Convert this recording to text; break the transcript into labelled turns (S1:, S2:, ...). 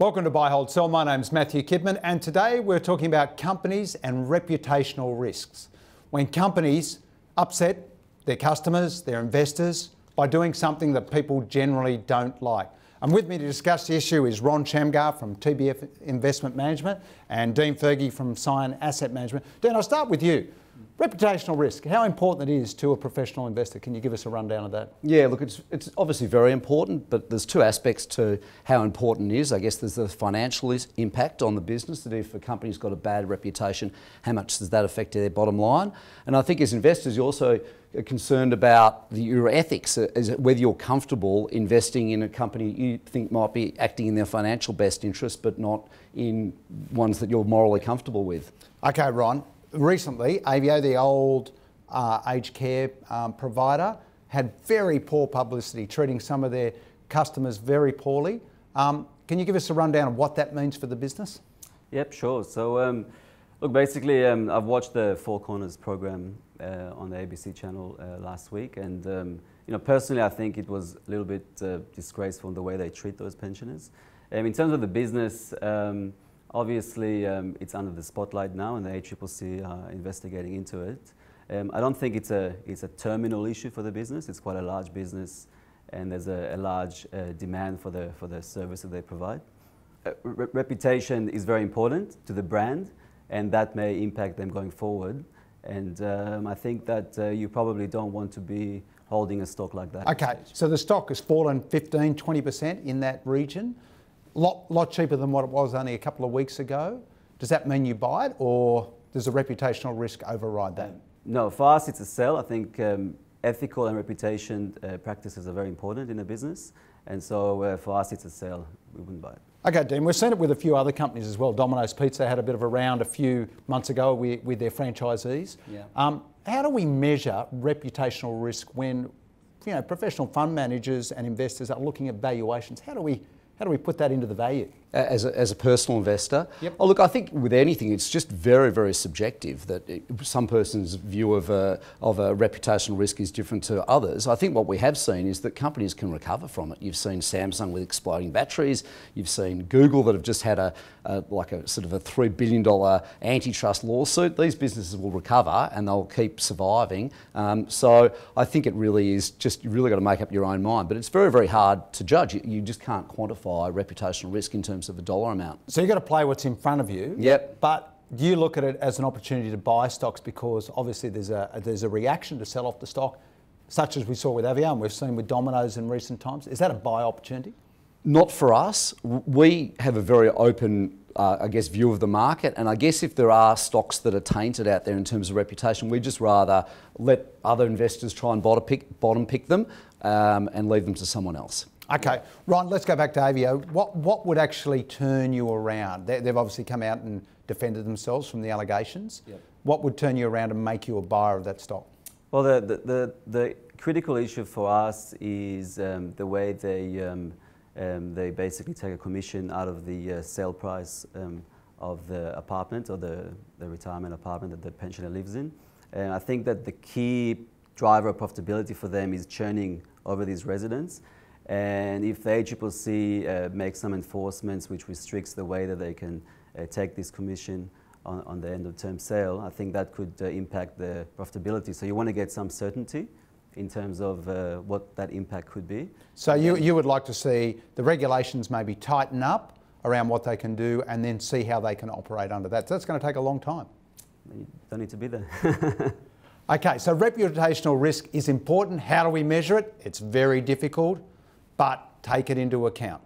S1: Welcome to Buy, Hold, Sell. My name's Matthew Kidman, and today we're talking about companies and reputational risks. When companies upset their customers, their investors, by doing something that people generally don't like. And with me to discuss the issue is Ron Shamgar from TBF Investment Management and Dean Fergie from Cyan Asset Management. Dean, I'll start with you. Reputational risk, how important it is to a professional investor. Can you give us a rundown of that?
S2: Yeah, look, it's obviously very important, but there's two aspects to how important it is. I guess there's the financial impact on the business, that if a company's got a bad reputation, how much does that affect their bottom line? And I think as investors, you're also concerned about your ethics, whether you're comfortable investing in a company you think might be acting in their financial best interest, but not in ones that you're morally comfortable with.
S1: Okay, Ron. Recently, Aveo, the old aged care provider, had very poor publicity, treating some of their customers very poorly. Can you give us a rundown of what that means for the business?
S3: Yep, sure. So, look, basically, I've watched the Four Corners program on the ABC channel last week, and personally, I think it was a little bit disgraceful in the way they treat those pensioners. In terms of the business, obviously, it's under the spotlight now, and the ACCC are investigating into it. I don't think it's a terminal issue for the business. It's quite a large business, and there's a large demand for the service that they provide. Reputation is very important to the brand, and that may impact them going forward. And I think that you probably don't want to be holding a stock like that.
S1: Okay, so the stock has fallen 15, 20% in that region. Lot cheaper than what it was only a couple of weeks ago. Does that mean you buy it, or does the reputational risk override that?
S3: No, for us it's a sell. I think ethical and reputation practices are very important in a business, and so for us it's a sell. We wouldn't buy it.
S1: Okay, Dean, we've seen it with a few other companies as well. Domino's Pizza had a bit of a round a few months ago with their franchisees. Yeah. How do we measure reputational risk when professional fund managers and investors are looking at valuations? How do we put that into the value?
S2: As a personal investor?
S1: Yep.
S2: Oh, look, I think with anything, it's just very, very subjective that some person's view of a reputational risk is different to others. I think what we have seen is that companies can recover from it. You've seen Samsung with exploding batteries. You've seen Google that have just had a sort of a $3 billion antitrust lawsuit. These businesses will recover and they'll keep surviving. So I think it really is just, you've really got to make up your own mind. But it's very, very hard to judge. You just can't quantify reputational risk in terms of a dollar amount.
S1: So you've got to play what's in front of you.
S2: Yep.
S1: But do you look at it as an opportunity to buy stocks because obviously there's a reaction to sell off the stock, such as we saw with Aveo and we've seen with Domino's in recent times? Is that a buy opportunity?
S2: Not for us. We have a very open, view of the market, and I guess if there are stocks that are tainted out there in terms of reputation, we just rather let other investors try and bottom pick them and leave them to someone else.
S1: Okay, Ron, let's go back to Aveo. What would actually turn you around? They've obviously come out and defended themselves from the allegations. Yep. What would turn you around and make you a buyer of that stock?
S3: Well, the critical issue for us is the way they basically take a commission out of the sale price of the apartment or the retirement apartment that the pensioner lives in. And I think that the key driver of profitability for them is churning over these residents. And if the ACCC makes some enforcements which restricts the way that they can take this commission on the end of term sale, I think that could impact the profitability. So you want to get some certainty in terms of what that impact could be.
S1: So you would like to see the regulations maybe tighten up around what they can do and then see how they can operate under that. So that's going to take a long time.
S3: You don't need to be there.
S1: Okay, so reputational risk is important. How do we measure it? It's very difficult, but take it into account.